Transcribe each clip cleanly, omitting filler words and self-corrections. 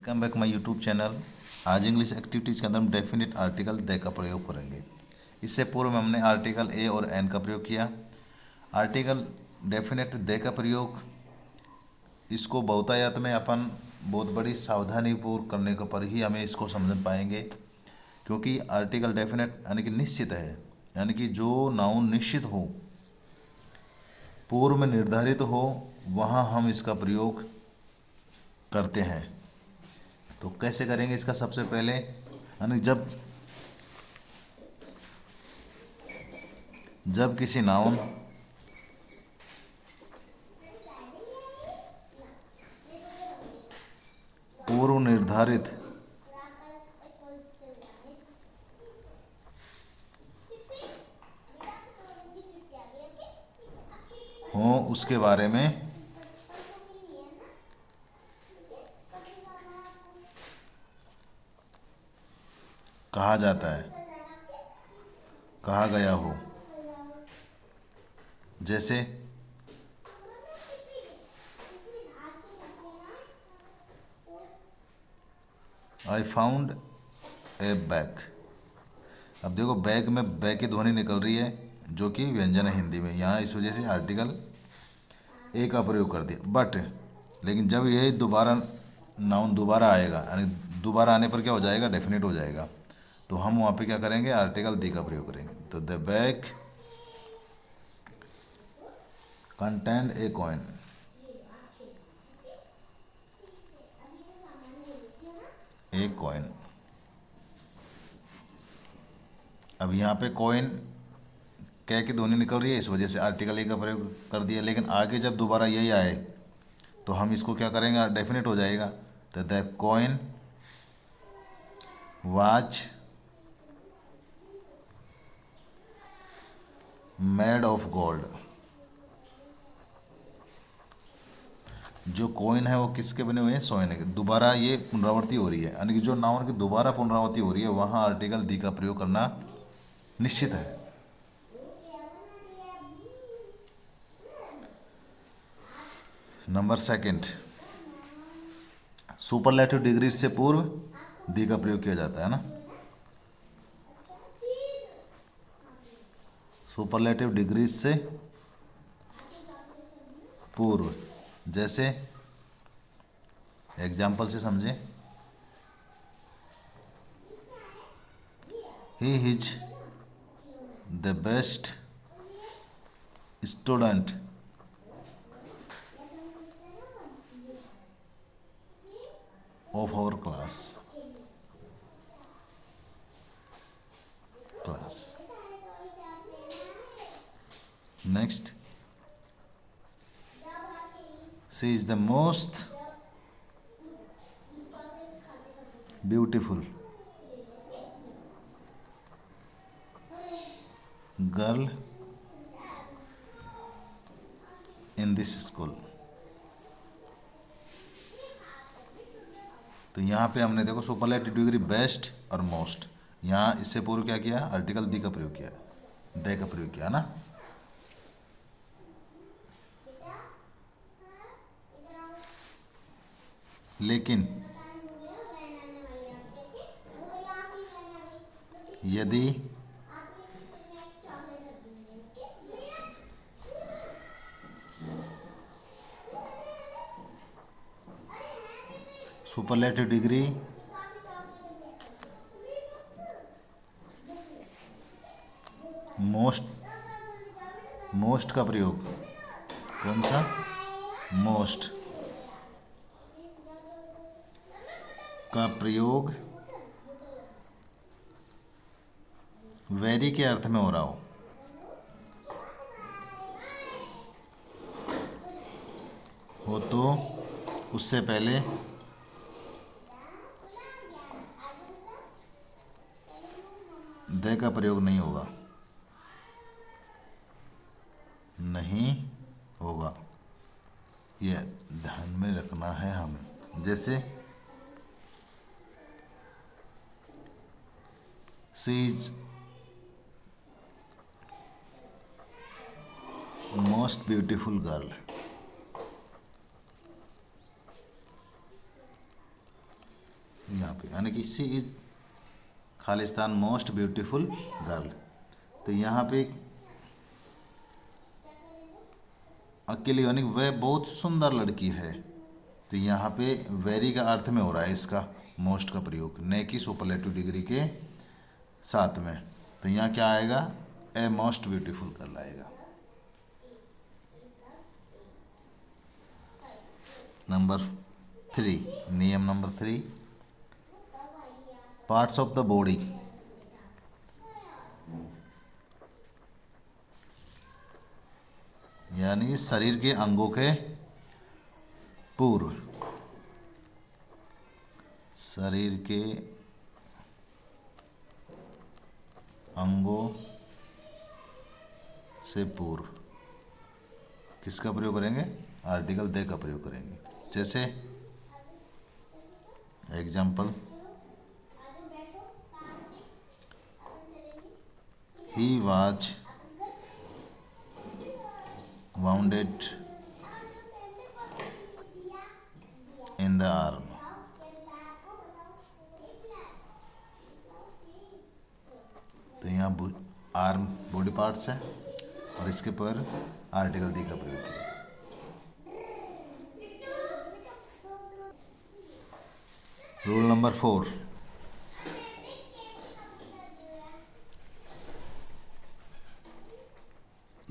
Welcome back my YouTube channel. आज English activities के अंदर हम डेफिनेट आर्टिकल दे का प्रयोग करेंगे। इससे पूर्व में हमने आर्टिकल ए और एन का प्रयोग किया। आर्टिकल डेफिनेट दे का प्रयोग इसको बहुतायत में अपन बहुत बड़ी सावधानी पूर्वक करने के पर ही हमें इसको समझ पाएंगे, क्योंकि आर्टिकल डेफिनेट यानी कि निश्चित है, यानी कि जो नाउन निश्चित हो, पूर्व में निर्धारित हो, वहाँ हम इसका प्रयोग करते हैं। तो कैसे करेंगे इसका? सबसे पहले यानी जब किसी नाउन पूर्व निर्धारित हो उसके बारे में कहा जाता है, कहा गया हो। जैसे आई फाउंड ए बैग। अब देखो, बैग में बैग की ध्वनि निकल रही है, जो कि व्यंजन है हिंदी में। यहाँ इस वजह से आर्टिकल ए का प्रयोग कर दिया। बट लेकिन जब ये दोबारा नाउन दोबारा आएगा, यानी दोबारा आने पर क्या हो जाएगा? डेफिनेट हो जाएगा। तो हम वहाँ पे क्या करेंगे? आर्टिकल दी का प्रयोग करेंगे। तो the bag content a coin. A coin. अब यहाँ पे कॉइन कै की ध्वनि निकल रही है, इस वजह से आर्टिकल ए का प्रयोग कर दिया। लेकिन आगे जब दोबारा यही आए तो हम इसको क्या करेंगे? डेफिनेट हो जाएगा। तो the coin was made of gold. जो कॉइन है वो किसके बने हुए हैं? सोने के। दोबारा ये पुनरावृत्ति हो रही है, यानी कि जो नाउन की दोबारा पुनरावृत्ति हो रही है, वहाँ आर्टिकल दी का प्रयोग करना निश्चित है। नंबर सेकंड, सुपरलेटिव डिग्री से पूर्व दी का प्रयोग किया जाता है ना। सुपरलेटिव डिग्री से पूर्व, जैसे एग्जाम्पल से समझें। He is the best student of our class. Next, she is the most beautiful girl in this school. तो यहाँ पे हमने देखो सुपरलेटिव डिग्री बेस्ट और मोस्ट, यहाँ इससे पूर्व क्या किया? आर्टिकल दी का प्रयोग किया, दे का प्रयोग किया ना। लेकिन यदि सुपरलेटिव डिग्री मोस्ट, मोस्ट का प्रयोग, कौन सा? मोस्ट का प्रयोग वेरी के अर्थ में हो रहा हो तो उससे पहले दे का प्रयोग नहीं होगा, नहीं होगा। यह ध्यान में रखना है हमें। जैसे she is most beautiful girl. यहाँ पे, यानी कि she is Khalistan most beautiful girl. तो यहाँ पे अकेली, यानी वह बहुत सुंदर लड़की है। तो यहाँ पे वेरी का अर्थ में हो रहा है इसका मोस्ट का प्रयोग, ने की सुपरलेटिव डिग्री के साथ में। तो यहाँ क्या आएगा, ए मोस्ट ब्यूटीफुल गर्ल आएगा। नंबर 3, नियम number 3, parts of the body, यानी शरीर के अंगों के पूर्व, शरीर के अंगों से पूर्व किसका प्रयोग करेंगे, आर्टिकल दे का प्रयोग करेंगे। जैसे example, he was wounded in the arm। तो यहाँ आर्म बॉडी पार्ट्स है और इसके पर आर्टिकल दी का प्रयोग किया। रूल नंबर 4,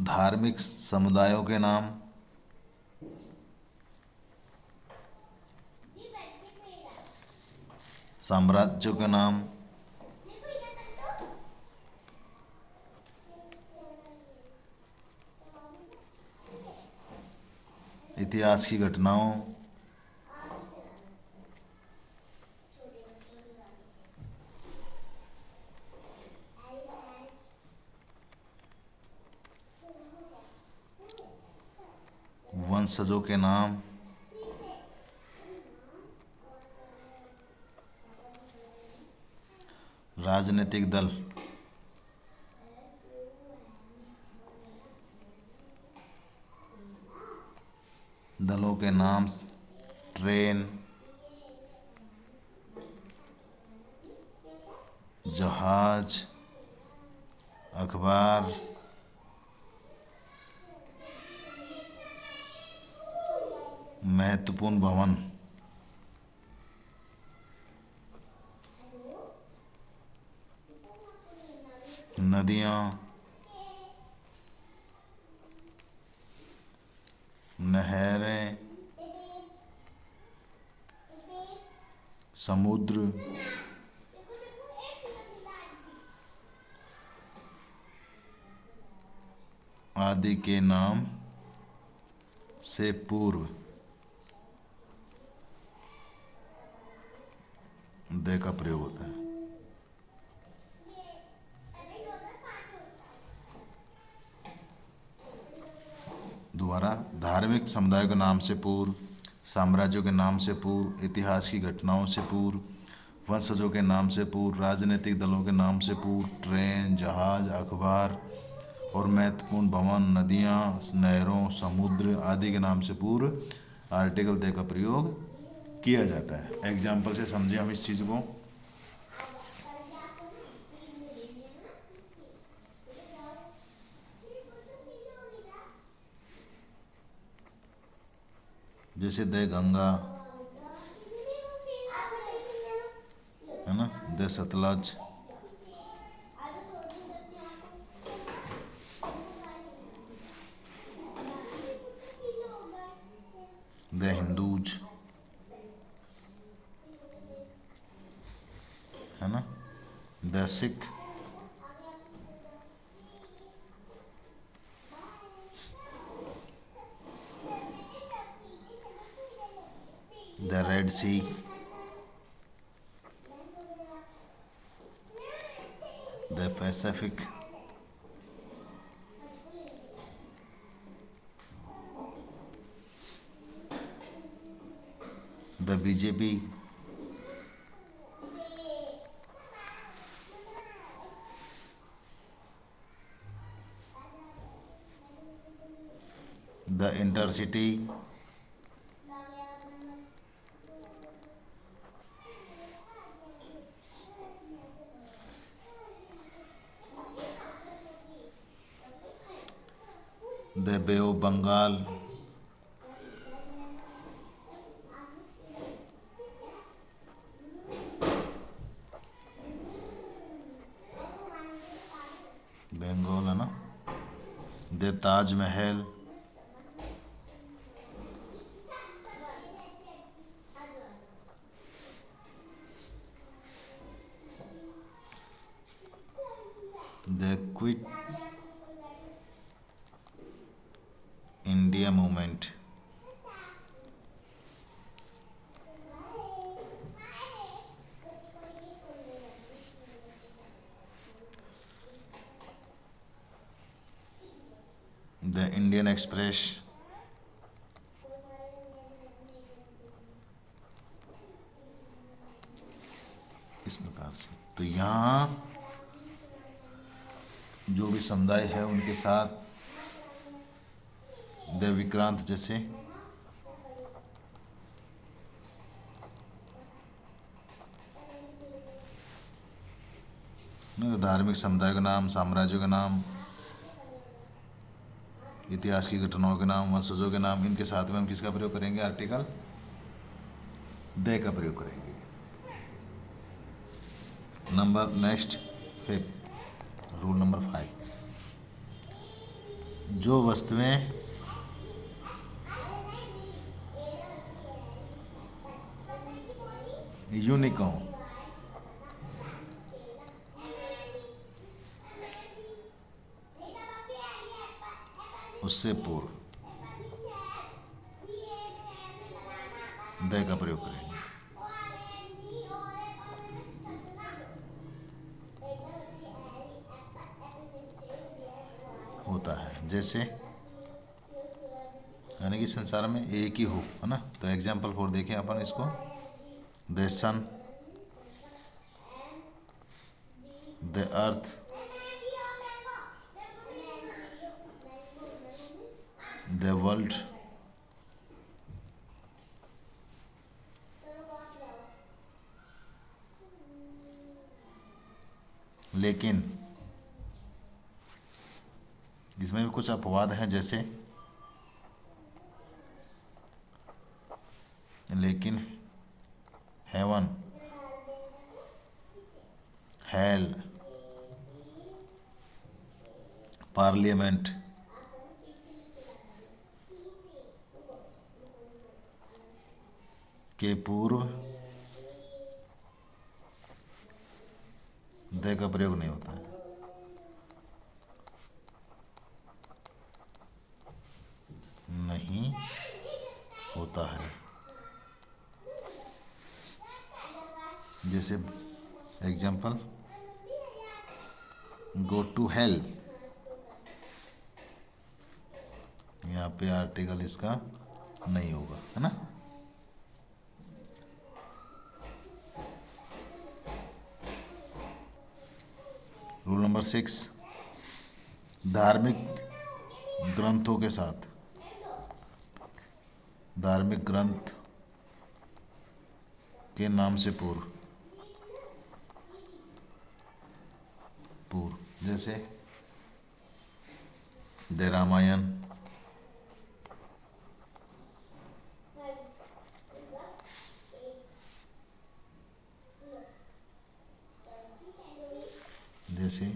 धार्मिक समुदायों के नाम, साम्राज्यों के नाम, इतिहास की घटनाओं, वंशजों के नाम, राजनीतिक दल, दलों के नाम, ट्रेन, जहाज, अखबार, महत्वपूर्ण भवन, नदियाँ, नहरें, समुद्र, आदि के नाम से पूर्व दे का प्रयोग होता है। दोबारा, धार्मिक समुदायों के नाम से पूर्व, साम्राज्यों के नाम से पूर्व, इतिहास की घटनाओं से पूर्व, वंशजों के नाम से पूर्व, राजनीतिक दलों के नाम से पूर्व, ट्रेन, जहाज, अखबार और महत्वपूर्ण भवन, नदियाँ, नहरों, समुद्र आदि के नाम से पूर्व आर्टिकल दे का प्रयोग किया जाता है। एग्जाम्पल से समझे हम इस चीज़ को। जैसे दे गंगा है ना, दे सतलज, दे हिंदूज, है ना, the Sikh, the Red Sea, the Pacific, the BJP, the intercity, the Bay of Bengal, Bengal है ना, the Taj Mahal, the Quit India Movement, the Indian Express, इस प्रकार से। तो यहाँ जो भी समुदाय है उनके साथ द विक्रांत जैसे धार्मिक समुदाय का नाम, साम्राज्यों का नाम, इतिहास की घटनाओं के नाम, वंशजों के नाम, इनके साथ में हम किसका प्रयोग करेंगे? आर्टिकल दे का प्रयोग करेंगे। नंबर नेक्स्ट 5, रूल नंबर 5, जो वस्तुएं यूनिक हों, उससे पूर्व दे का प्रयोग करेंगे। होता है, जैसे यानी कि संसार में एक ही हो, है ना। तो एग्जाम्पल 4 देखें अपन इसको, the sun, the earth, the world, लेकिन इसमें भी कुछ अपवाद हैं, जैसे लेकिन हेवन, हेल, पार्लियामेंट, के पूर्व दे का प्रयोग नहीं होता है। नहीं होता है। जैसे एग्जाम्पल, गो टू हेल, यहाँ पे आर्टिकल इसका नहीं होगा, है ना। रूल नंबर 6, धार्मिक ग्रंथों के साथ, धार्मिक ग्रंथ के नाम से पूर्व, जैसे द रामायण, जैसे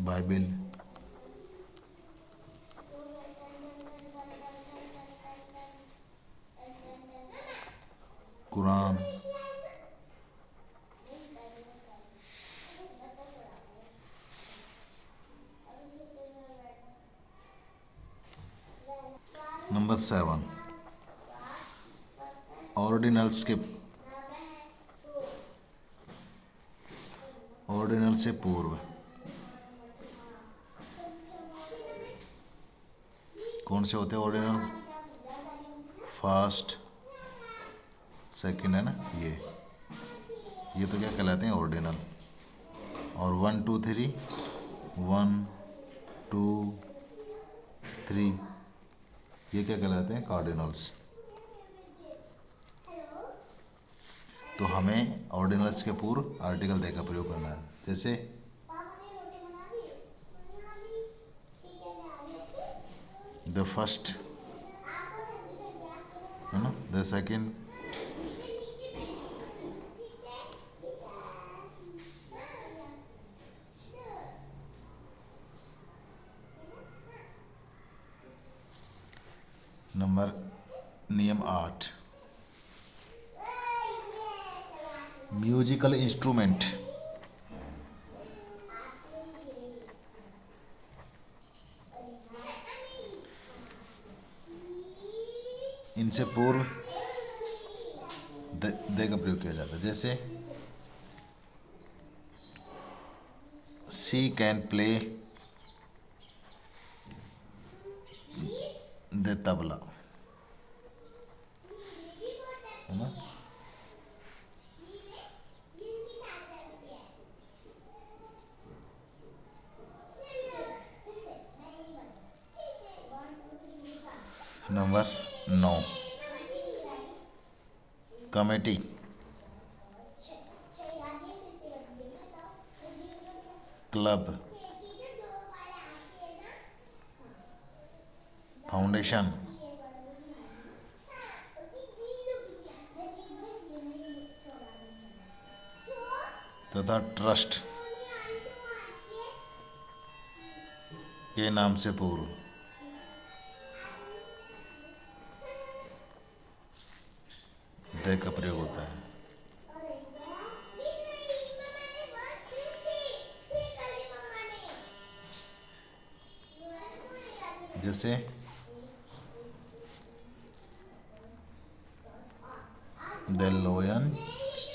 बाइबल, कुरान, नंबर 7, ऑर्डिनल्स के, ऑर्डिनल से पूर्व कौन से होते हैं? ऑर्डिनल फर्स्ट, सेकंड, है ना। ये तो क्या कहलाते हैं? ऑर्डिनल। और 1 2 3, 1 2 3, ये क्या कहलाते हैं? कार्डिनल्स। तो हमें ऑर्डिनल्स के पूर्व आर्टिकल दे का प्रयोग करना है। जैसे द फर्स्ट, है ना, द सेकेंड, नंबर नियम 8, म्यूजिकल इंस्ट्रूमेंट इनसे पूर्व दे का प्रयोग किया जाता है। जैसे सी कैन प्ले द तबला, है ना। नंबर 9, कमेटी, क्लब, फाउंडेशन तथा ट्रस्ट के नाम से पूर्व दे का प्रयोग होता है। जैसे the Lions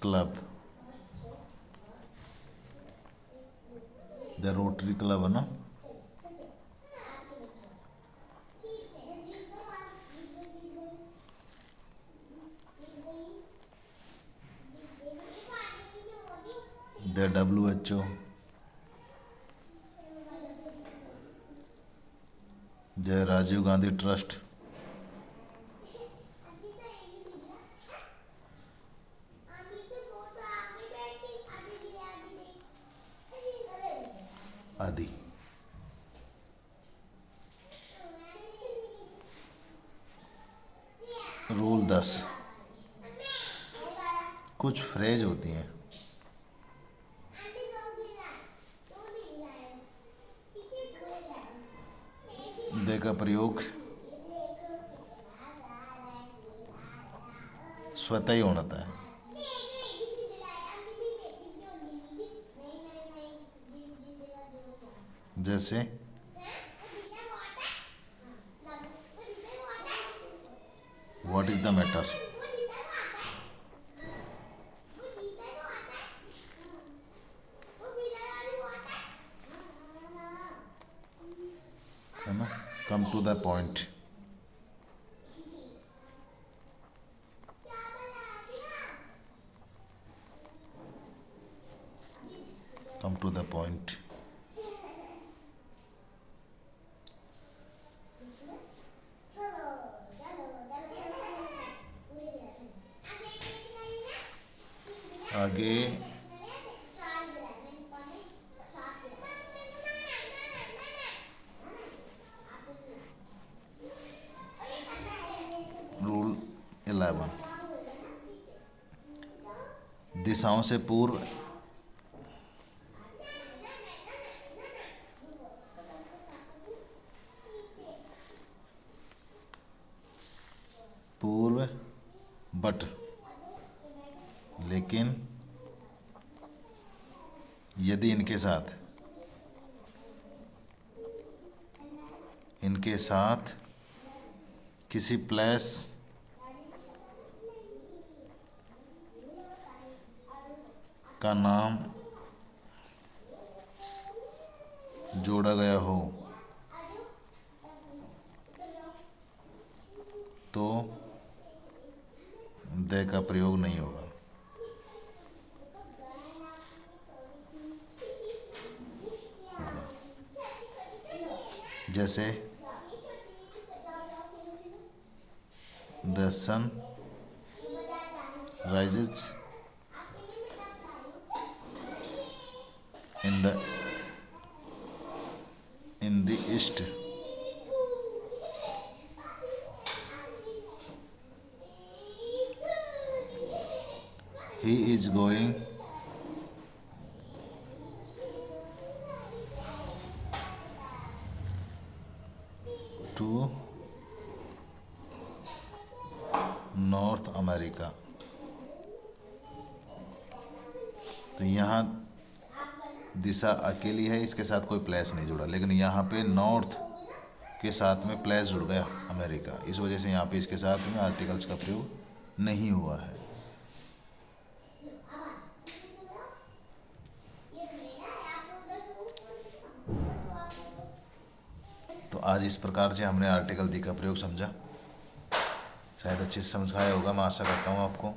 Club, the Rotary Club, है ना। The WHO, Jai Rajiv Gandhi trust, आदि। रूल 10, कुछ फ्रेज होती हैं दे का प्रयोग स्वतः ही होता है। जैसे व्हाट इज द मैटर, है ना। Come to the point, come to the point. आगे रूल 11, दिशाओं से पूर्व बट लेकिन यदि इनके साथ किसी प्लेस का नाम जोड़ा गया हो तो दे का प्रयोग नहीं होगा। जैसे the sun rises in the in the east. He is going to North America. तो यहाँ दिशा अकेली है, इसके साथ कोई प्लेस नहीं जुड़ा, लेकिन यहाँ पे नॉर्थ के साथ में प्लेस जुड़ गया अमेरिका, इस वजह से यहाँ पे इसके साथ में आर्टिकल्स का प्रयोग नहीं हुआ है। तो आज इस प्रकार से हमने आर्टिकल दी का प्रयोग समझा, शायद अच्छे से समझ आया होगा, मैं आशा करता हूँ आपको।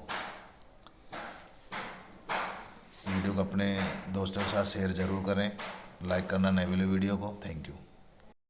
वीडियो को अपने दोस्तों के साथ शेयर ज़रूर करें, लाइक करना नहीं भूलें वीडियो को। Thank you.